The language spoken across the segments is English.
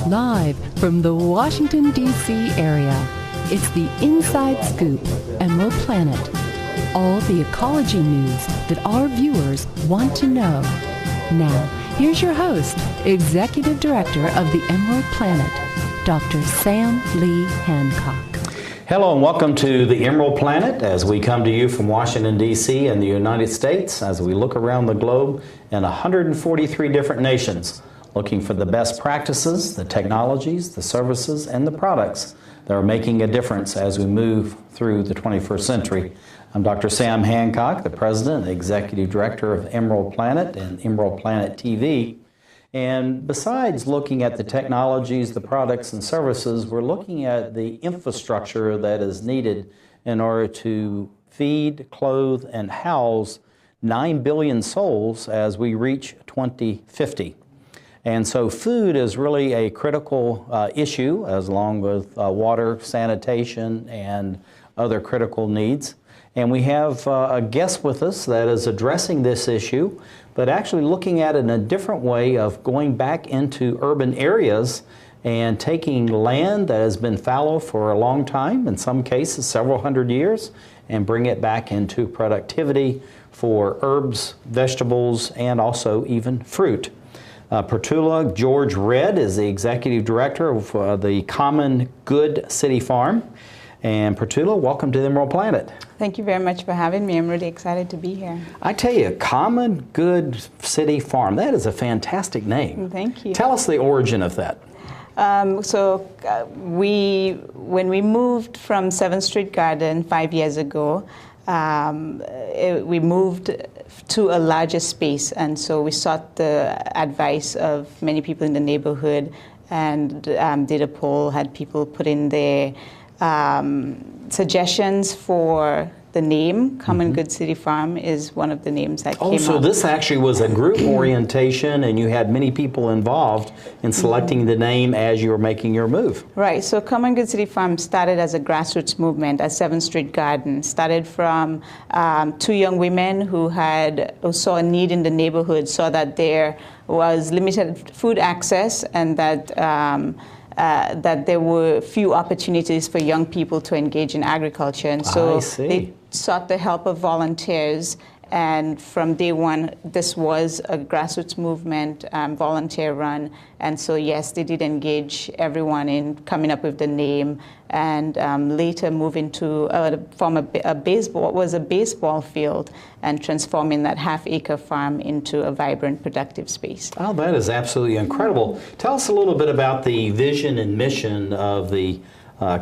Live from the Washington, D.C. area, it's the Inside Scoop, EmeraldPlanet. All the ecology news that our viewers want to know. Now, here's your host, Executive Director of the EmeraldPlanet, Dr. Sam Lee Hancock. Hello and welcome to the EmeraldPlanet as we come to you from Washington, D.C. and the United States as we look around the globe in 143 different nations, looking for the best practices, the technologies, the services, and the products that are making a difference as we move through the 21st century. I'm Dr. Sam Hancock, the President and Executive Director of EmeraldPlanet and EmeraldPlanet TV. And besides looking at the technologies, the products and services, we're looking at the infrastructure that is needed in order to feed, clothe, and house 9 billion souls as we reach 2050. And so food is really a critical issue, as along with water, sanitation, and other critical needs. And we have a guest with us that is addressing this issue, but actually looking at it in a different way of going back into urban areas and taking land that has been fallow for a long time, in some cases several hundred years, and bring it back into productivity for herbs, vegetables, and also even fruit. Pertula George Redd is the Executive Director of the Common Good City Farm. And Pertula, welcome to the EmeraldPlanet. Thank you very much for having me. I'm really excited to be here. I tell you, Common Good City Farm, that is a fantastic name. Thank you. Tell us the origin of that. When we moved from 7th Street Garden 5 years ago, we moved to a larger space, and so we sought the advice of many people in the neighborhood and did a poll, had people put in their suggestions for the name. Common Good City Farm is one of the names that came up. So this actually was a group orientation, and you had many people involved in selecting the name as you were making your move. Right. So Common Good City Farm started as a grassroots movement at 7th Street Garden. Started from two young women who saw a need in the neighborhood, saw that there was limited food access, and that there were few opportunities for young people to engage in agriculture. And so they sought the help of volunteers. And from day one, this was a grassroots movement, volunteer run. And so, yes, they did engage everyone in coming up with the name, and later move into from a baseball field and transforming that half-acre farm into a vibrant, productive space. Oh, that is absolutely incredible. Tell us a little bit about the vision and mission of the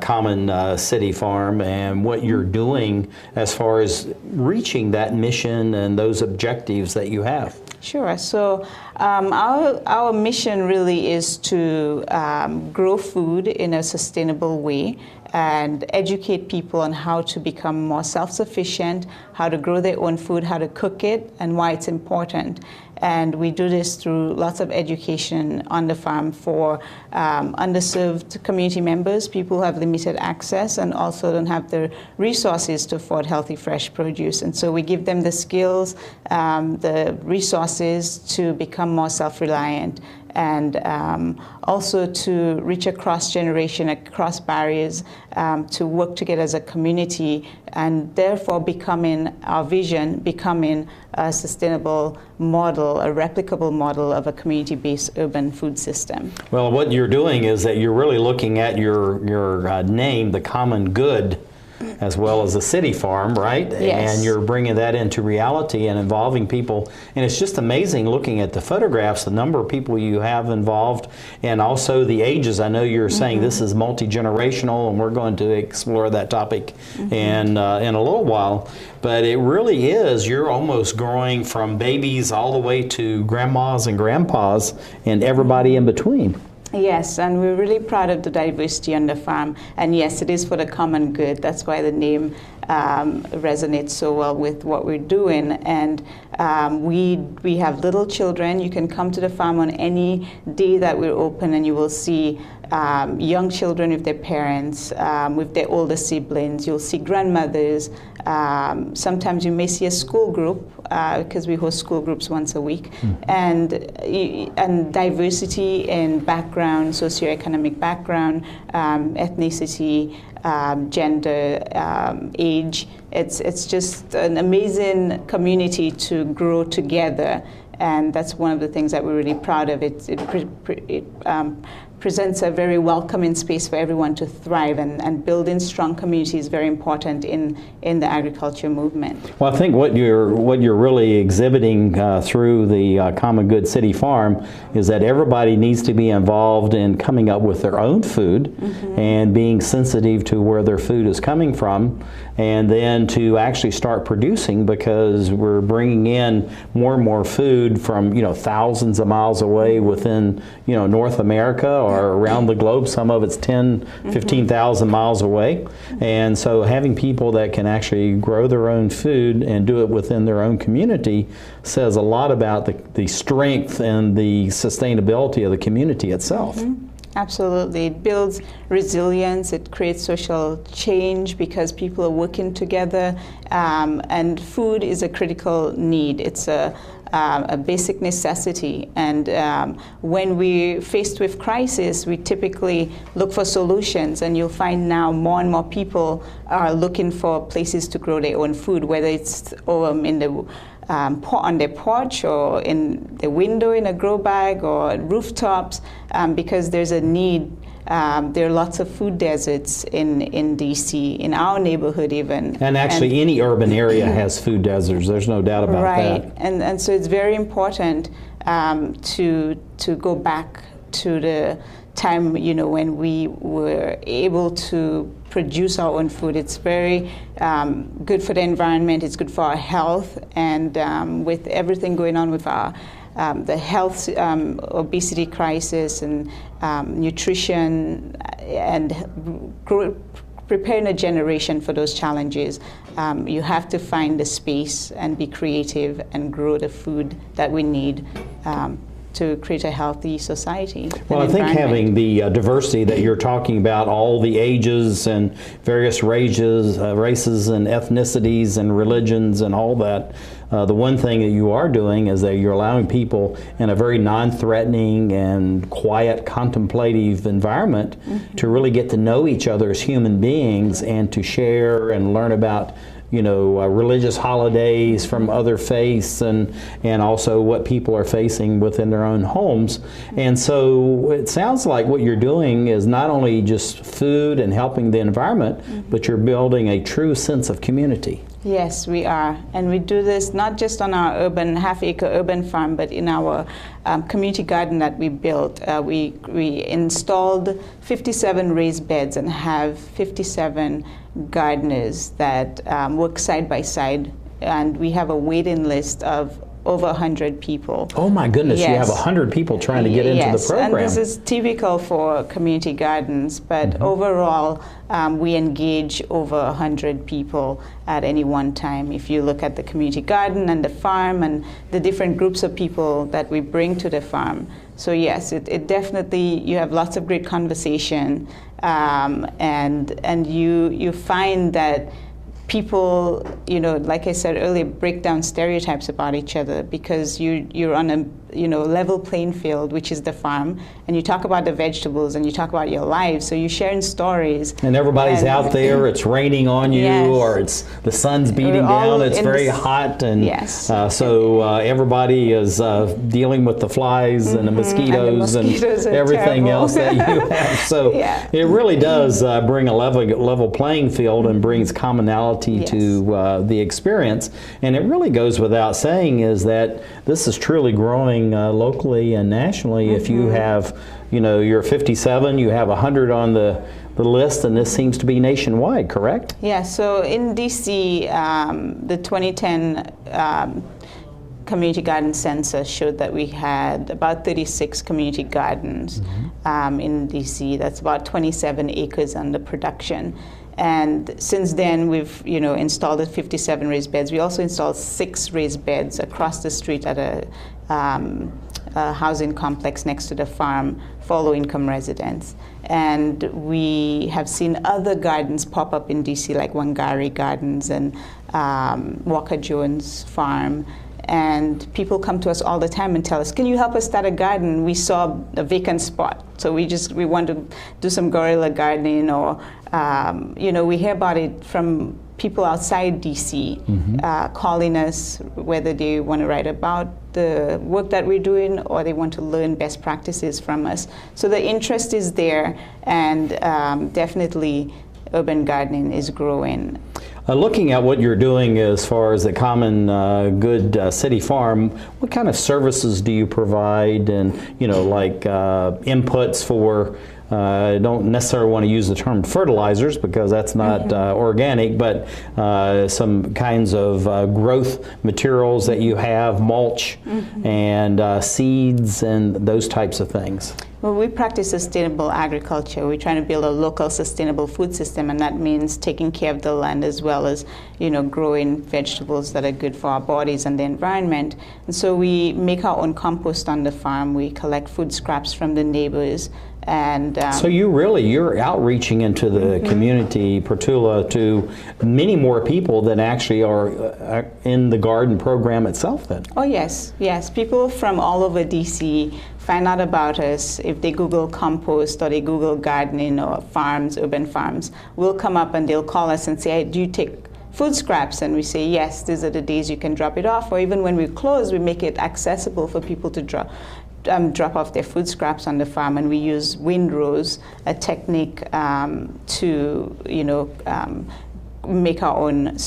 Common City Farm and what you're doing as far as reaching that mission and those objectives that you have. Sure. So our mission really is to grow food in a sustainable way and educate people on how to become more self-sufficient, how to grow their own food, how to cook it, and why it's important. And we do this through lots of education on the farm for underserved community members, people who have limited access and also don't have the resources to afford healthy, fresh produce. And so we give them the skills, the resources to become more self-reliant, and also to reach across generation, across barriers, to work together as a community, and therefore becoming a sustainable model, a replicable model of a community-based urban food system. Well, what you're doing is that you're really looking at your name, the Common Good, as well as the city farm, right? Yes. And you're bringing that into reality and involving people. And it's just amazing looking at the photographs, the number of people you have involved, and also the ages. I know you're saying this is multi-generational, and we're going to explore that topic in a little while. But it really is, you're almost growing from babies all the way to grandmas and grandpas and everybody in between. Yes, and we're really proud of the diversity on the farm. And yes, it is for the common good. That's why the name resonates so well with what we're doing. And we have little children. You can come to the farm on any day that we're open, and you will see young children with their parents, with their older siblings. You'll see grandmothers. Sometimes you may see a school group, because we host school groups once a week, and diversity in background, socioeconomic background, ethnicity, gender, age. It's just an amazing community to grow together, and that's one of the things that we're really proud of. It presents a very welcoming space for everyone to thrive, and building strong communities is very important in the agriculture movement. Well, I think what you're really exhibiting through the Common Good City Farm is that everybody needs to be involved in coming up with their own food and being sensitive to where their food is coming from, and then to actually start producing, because we're bringing in more and more food from thousands of miles away within North America or around the globe. Some of it's 10, 15,000 miles away. And so having people that can actually grow their own food and do it within their own community says a lot about the strength and the sustainability of the community itself. Absolutely. It builds resilience, it creates social change because people are working together, and food is a critical need. It's a basic necessity, and when we're faced with crisis, we typically look for solutions, and you'll find now more and more people are looking for places to grow their own food, whether it's in the on their porch or in the window in a grow bag or rooftops, because there's a need. There are lots of food deserts in DC, in our neighborhood even. And actually any urban area has food deserts, there's no doubt about that. Right, and so it's very important to go back to the time, when we were able to produce our own food. It's very good for the environment, it's good for our health, and with everything going on with our the health, obesity crisis, and nutrition, and preparing a generation for those challenges, you have to find the space and be creative and grow the food that we need to create a healthy society. Well, I think having the diversity that you're talking about, all the ages and various races and ethnicities and religions and all that, the one thing that you are doing is that you're allowing people in a very non-threatening and quiet, contemplative environment to really get to know each other as human beings and to share and learn about religious holidays from other faiths, and also what people are facing within their own homes. And so it sounds like what you're doing is not only just food and helping the environment, but you're building a true sense of community. Yes, we are. And we do this not just on our half-acre urban farm, but in our community garden that we built. We installed 57 raised beds and have 57 gardeners that work side by side. And we have a waiting list of over 100 people. Oh my goodness, yes. You have 100 people trying to get into the program. And this is typical for community gardens, but overall we engage over 100 people at any one time. If you look at the community garden and the farm and the different groups of people that we bring to the farm. So yes, it definitely, you have lots of great conversation, and you find that people, like I said earlier, break down stereotypes about each other because you're on a level playing field, which is the farm, and you talk about the vegetables and you talk about your lives. So you're sharing stories. And everybody's out there. It's raining on you, yes. or it's the sun's beating down. It's very hot, and yes. So everybody is dealing with the flies and the mosquitoes and everything terrible. else that you have. So it really does bring a level playing field and brings commonality yes. to the experience. And it really goes without saying is that this is truly growing locally and nationally. If you have, you're 57, you have 100 on the list, and this seems to be nationwide, correct? Yeah, so in DC, the 2010 community garden census showed that we had about 36 community gardens in DC. That's about 27 acres under production. And since then, we've installed 57 raised beds. We also installed 6 raised beds across the street at a housing complex next to the farm for low-income residents. And we have seen other gardens pop up in DC, like Wangari Gardens and Walker Jones Farm. And people come to us all the time and tell us, can you help us start a garden? We saw a vacant spot, so we want to do some guerrilla gardening, or we hear about it from people outside DC calling us, whether they want to write about the work that we're doing or they want to learn best practices from us. So the interest is there, and definitely urban gardening is growing. Looking at what you're doing as far as the common good city farm, what kind of services do you provide, and like inputs for, I don't necessarily want to use the term fertilizers because that's not organic, but some kinds of growth materials that you have, mulch and seeds and those types of things? Well, we practice sustainable agriculture. We're trying to build a local sustainable food system, and that means taking care of the land as well as, growing vegetables that are good for our bodies and the environment. And so we make our own compost on the farm. We collect food scraps from the neighbors. And so you're outreaching into the community, Pertula, to many more people than actually are in the garden program itself then? Oh, yes. People from all over DC find out about us. If they Google compost or they Google gardening or farms, urban farms, we'll come up and they'll call us and say, hey, do you take food scraps? And we say, yes, these are the days you can drop it off. Or even when we close, we make it accessible for people to drop off their food scraps on the farm, and we use windrows, a technique to make our own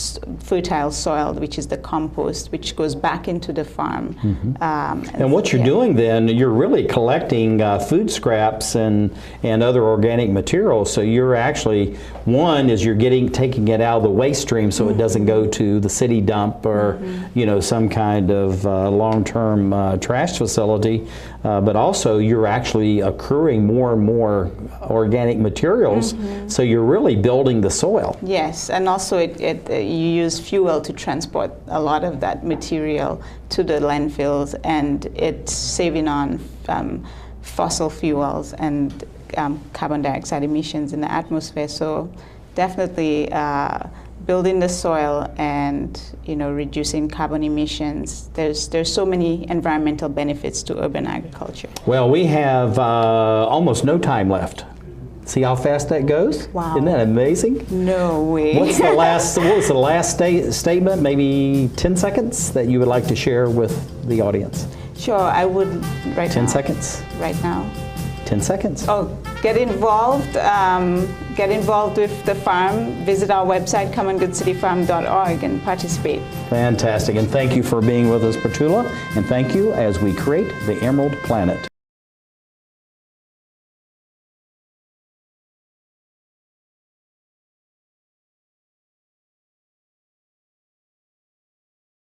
fertile soil, which is the compost, which goes back into the farm. And what you're doing then, you're really collecting food scraps and other organic materials. So you're actually, one is you're taking it out of the waste stream so it doesn't go to the city dump or some kind of long-term trash facility, but also you're actually accruing more and more organic materials. So you're really building the soil. Yes, and also you use fuel to transport a lot of that material to the landfills, and it's saving on fossil fuels and carbon dioxide emissions in the atmosphere. So definitely building the soil and reducing carbon emissions. There's so many environmental benefits to urban agriculture. Well, we have almost no time left. See how fast that goes? Wow. Isn't that amazing? No way. What was the last statement, maybe 10 seconds, that you would like to share with the audience? Sure, I would right now. 10 seconds? Right now. 10 seconds. Oh, get involved. Get involved with the farm. Visit our website, commongoodcityfarm.org, and participate. Fantastic. And thank you for being with us, Pertula. And thank you as we create the Emerald Planet.